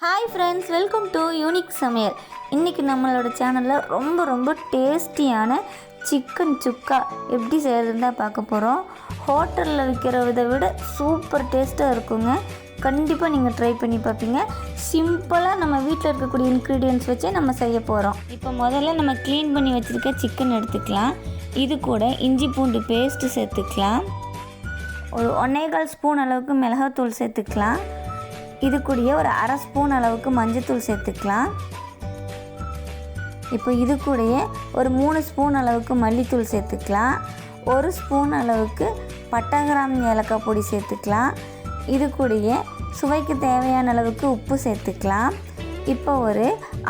Hi friends, welcome to unique சமையல். இன்றைக்கி நம்மளோட சேனலில் ரொம்ப டேஸ்டியான சிக்கன் சுக்கா எப்படி செய்கிறதுன்னு தான் பார்க்க போகிறோம். ஹோட்டலில் விற்கிறத விட சூப்பர் டேஸ்ட்டாக இருக்குங்க. கண்டிப்பாக நீங்கள் ட்ரை பண்ணி பார்ப்பீங்க. சிம்பிளாக நம்ம வீட்டில் இருக்கக்கூடிய இன்க்ரீடியன்ட்ஸ் வச்சே நம்ம செய்ய போகிறோம். இப்போ முதல்ல நம்ம க்ளீன் பண்ணி வச்சுருக்க சிக்கன் எடுத்துக்கலாம். இது கூட இஞ்சி பூண்டு பேஸ்ட்டு சேர்த்துக்கலாம். ஒரு 1.25 ஸ்பூன் அளவுக்கு மிளகாத்தூள் சேர்த்துக்கலாம். இது கூடயே ஒரு 1/2 ஸ்பூன் அளவுக்கு மஞ்சத்தூள் சேர்த்துக்கலாம். இப்போ இது கூடயே ஒரு 3 ஸ்பூன் அளவுக்கு மல்லித்தூள் சேர்த்துக்கலாம். 1 ஸ்பூன் அளவுக்கு பட்டை கிராம்பு ஏலக்காய் பொடி சேர்த்துக்கலாம். இது கூடயே சுவைக்கு தேவையான அளவுக்கு உப்பு சேர்த்துக்கலாம். இப்போ ஒரு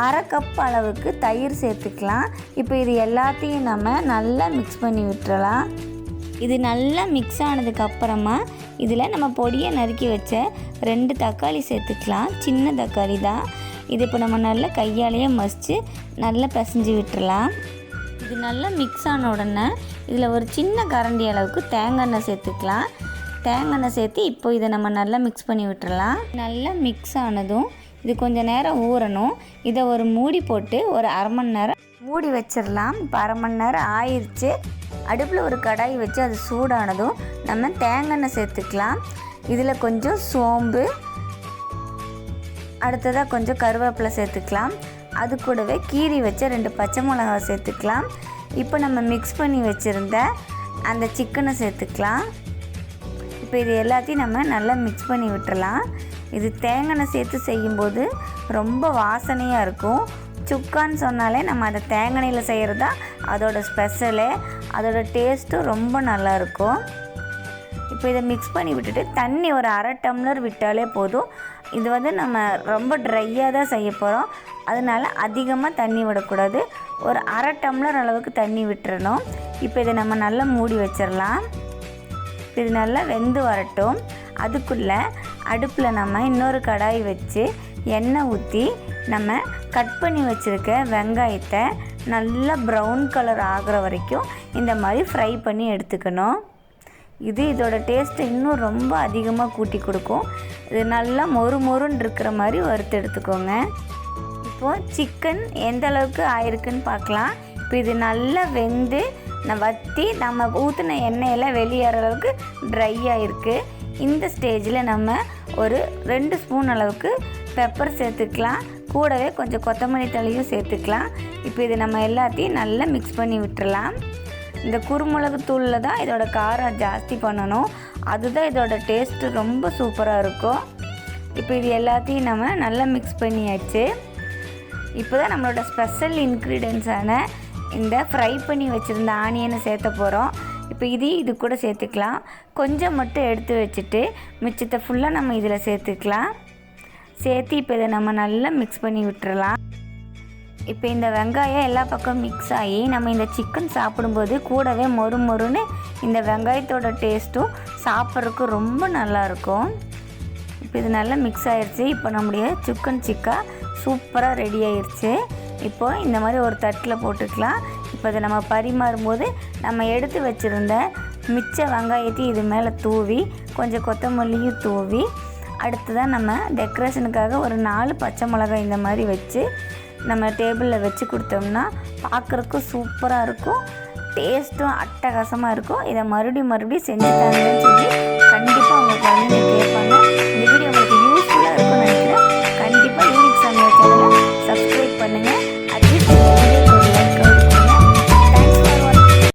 1/2 கப் அளவுக்கு தயிர் சேர்த்துக்கலாம். இப்போ இது எல்லாத்தையும் நம்ம நல்லா மிக்ஸ் பண்ணி விட்டுறலாம். இது நல்லா மிக்ஸ் ஆனதுக்கப்புறமா இதில் நம்ம பொடியை நறுக்கி வச்ச 2 தக்காளி சேர்த்துக்கலாம். சின்ன தக்காளி தான். இது இப்போ நம்ம நல்லா கையாலேயே மசித்து நல்லா பிசைஞ்சு விட்டுறலாம். இது நல்லா மிக்ஸ் ஆன உடனே இதில் ஒரு சின்ன கரண்டி அளவுக்கு தேங்காய் எண்ணெய் சேர்த்துக்கலாம். தேங்காய் எண்ணெய் சேர்த்து இப்போ இதை நம்ம நல்லா மிக்ஸ் பண்ணி விட்டுறலாம். நல்லா மிக்ஸ் ஆனதும் இது கொஞ்சம் நேரம் ஊறணும். இதை ஒரு மூடி போட்டு ஒரு 1/2 மணி நேரம் மூடி வச்சிடலாம். இப்போ 1/2 மணி நேரம் ஆயிடுச்சு. அடுப்பில் ஒரு கடாய் வச்சு அது சூடானதும் நம்ம தேங்காய் எண்ணெய் சேர்த்துக்கலாம். இதில் கொஞ்சம் சோம்பு, அடுத்ததாக கொஞ்சம் கருவேப்பிலை சேர்த்துக்கலாம். அது கூடவே கீரி வச்ச 2 பச்சை மிளகாய் சேர்த்துக்கலாம். இப்போ நம்ம மிக்ஸ் பண்ணி வச்சுருந்த அந்த சிக்கனை சேர்த்துக்கலாம். இப்போ இது எல்லாத்தையும் நம்ம நல்லா மிக்ஸ் பண்ணி விட்டுறலாம். இது தேங்காய் எண்ணெய் சேர்த்து செய்யும்போது ரொம்ப வாசனையாக இருக்கும். சுக்கான்னு சொன்னாலே நம்ம அதை தேங்காயில் செய்கிறது தான் அதோட ஸ்பெஷலு. அதோட டேஸ்ட்டும் ரொம்ப நல்லாயிருக்கும். இப்போ இதை மிக்ஸ் பண்ணி விட்டுட்டு தண்ணி ஒரு 1/2 டம்ளர் விட்டாலே போதும். இது நம்ம ரொம்ப ட்ரையாக தான் செய்ய போகிறோம். அதனால் அதிகமாக தண்ணி விடக்கூடாது. ஒரு 1/2 டம்ளர் அளவுக்கு தண்ணி விட்டுறணும். இப்போ இதை நம்ம நல்லா மூடி வச்சிடலாம். இது நல்லா வெந்து வரட்டும். அதுக்குள்ளே அடுப்பில் நம்ம இன்னொரு கடாய் வச்சு எண்ணெய் ஊற்றி நம்ம கட் பண்ணி வச்சுருக்க வெங்காயத்தை நல்லா ப்ரௌன் கலர் ஆகிற வரைக்கும் இந்த மாதிரி ஃப்ரை பண்ணி எடுத்துக்கணும். இதோட டேஸ்ட்டை இன்னும் ரொம்ப அதிகமாக கூட்டி கொடுக்கும். இது நல்லா மொறுன்னு இருக்கிற மாதிரி வறுத்து எடுத்துக்கோங்க. இப்போது சிக்கன் எந்த அளவுக்கு ஆயிருக்குன்னு பார்க்கலாம். இப்போ இது நல்லா வெந்து வற்றி நம்ம ஊற்றின எண்ணெயெல்லாம் வெளியேற அளவுக்கு ட்ரை ஆகிருக்கு. இந்த ஸ்டேஜில் நம்ம ஒரு 2 ஸ்பூன் அளவுக்கு பெப்பர் சேர்த்துக்கலாம். கூடவே கொஞ்சம் கொத்தமல்லி தழையும் சேர்த்துக்கலாம். இப்போ இது நம்ம எல்லாத்தையும் நல்லா மிக்ஸ் பண்ணி விட்டுறலாம். இந்த குருமிளகு தூளில் தான் இதோட காரம் ஜாஸ்தி பண்ணணும். அதுதான் இதோட டேஸ்ட்டு ரொம்ப சூப்பராக இருக்கும். இப்போ இது எல்லாத்தையும் நம்ம நல்லா மிக்ஸ் பண்ணியாச்சு. இப்போ தான் நம்மளோட ஸ்பெஷல் இன்க்ரீடியன்ஸான இந்த ஃப்ரை பண்ணி வச்சுருந்த ஆனியனை சேர்த்த போகிறோம். இப்போ இது கூட சேர்த்துக்கலாம். கொஞ்சம் மட்டும் எடுத்து வச்சுட்டு மிச்சத்தை ஃபுல்லாக நம்ம இதில் சேர்த்துக்கலாம். சேர்த்து இப்போ இதை நம்ம நல்லா மிக்ஸ் பண்ணி விட்டுறலாம். இப்போ இந்த வெங்காயம் எல்லா பக்கம் மிக்ஸ் ஆகி நம்ம இந்த சிக்கன் சாப்பிடும்போது கூடவே மொறுன்னு இந்த வெங்காயத்தோட டேஸ்ட்டும் சாப்பிட்றதுக்கு ரொம்ப நல்லாயிருக்கும். இப்போ இது நல்லா மிக்ஸ் ஆகிடுச்சு. இப்போ நம்முடைய சிக்கன் சுக்கா சூப்பராக ரெடி ஆயிடுச்சு. இப்போது இந்த மாதிரி ஒரு தட்டில் போட்டுக்கலாம். இப்போ இதை நம்ம பரிமாறும்போது நம்ம எடுத்து வச்சுருந்த மிச்ச வெங்காயத்தையும் இது மேலே தூவி கொஞ்சம் கொத்தமல்லியும் தூவி அடுத்ததான் நம்ம டெக்கரேஷனுக்காக ஒரு 4 பச்சை மிளகாய் இந்த மாதிரி வச்சு நம்ம டேபிளில் வச்சு கொடுத்தோம்னா பார்க்குறக்கும் சூப்பராக இருக்கும். டேஸ்ட்டும் அட்டகாசமாக இருக்கும். இதை மறுபடியும் செஞ்சு தாங்கன்னு சொல்லி கண்டிப்பாக உங்கள் குழந்தைங்க கேட்பாங்க.